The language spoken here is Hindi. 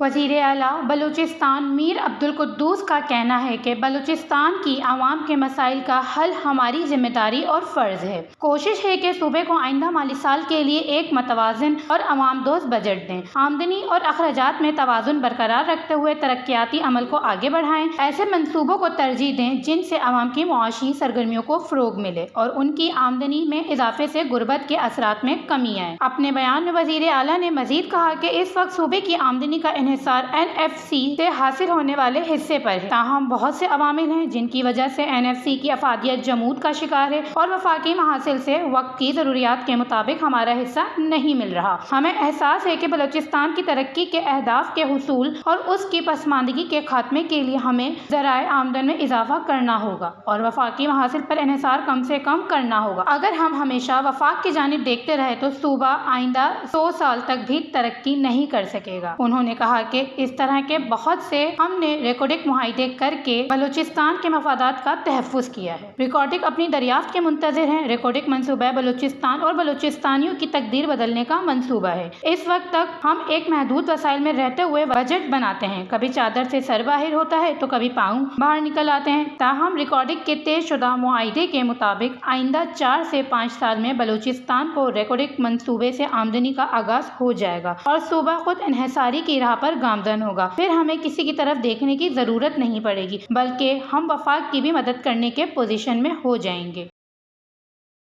वज़ीर आला बलूचिस्तान मीर अब्दुल कुद्दूस का कहना है कि बलूचिस्तान की आवाम के मसाइल का हल हमारी जिम्मेदारी और फ़र्ज़ है। कोशिश है कि सूबे को आइंदा माली साल के लिए एक मतवाज़िन और अवाम दोस्त बजट दें, आमदनी और अखराजात में तवाज़ुन बरकरार रखते हुए तरक्याती अमल को आगे बढ़ाएं, ऐसे मंसूबों को तरजीह दें जिनसे आवाम की मुआशी सरगर्मियों को फ़रोग़ मिले और उनकी आमदनी में इजाफे से गुर्बत के असरात में कमी आए। अपने बयान में वज़ीर आला ने मज़ीद कहा कि इस वक्त सूबे की आमदनी का इन्हिसार NFC से हासिल होने वाले हिस्से पर है। ताहम बहुत से अवामिल हैं जिनकी वजह से NFC की अफादियत जमूद का शिकार है और वफाकी महासिल से वक्त की ज़रूरियात के मुताबिक हमारा हिस्सा नहीं मिल रहा। हमें एहसास है कि बलूचिस्तान की तरक्की के अहदाफ के हुसूल और उसकी पसमानदगी के खात्मे के लिए हमें ज़राए आमदन में इजाफा करना होगा और वफाकी महासिल पर इन्हिसार कम से कम करना होगा। अगर हम हमेशा वफाक की जानिब देखते रहे तो सूबा आइंदा 100 साल तक भी तरक्की नहीं कर सकेगा। उन्होंने कहा कि इस तरह के बहुत से हमने रिकॉर्डिक मुआहिदे करके बलूचिस्तान के मफादात का तहफ़्फ़ुज़ किया है। रिकॉर्डिक अपनी दरियाफ्त के मुंतज़िर हैं। रिकॉर्डिक मंसूबा बलूचिस्तान और बलूचिस्तानियों की तकदीर बदलने का मंसूबा है। इस वक्त तक हम एक महदूद वसाइल में रहते हुए बजट बनाते हैं। कभी चादर से सर बाहर होता है तो कभी पाँव बाहर निकल आते हैं। ताहम रिकॉर्डिक के तय शुदा मुआहिदे के मुताबिक आइंदा 4 से 5 साल में बलूचिस्तान को रिकॉर्डिक मंसूबे से आमदनी का आगाज हो जाएगा और सूबा खुद इन्हिसारी की राह पर गामजन होगा। फिर हमें किसी की तरफ देखने की जरूरत नहीं पड़ेगी, बल्कि हम वफाक की भी मदद करने के पोजीशन में हो जाएंगे।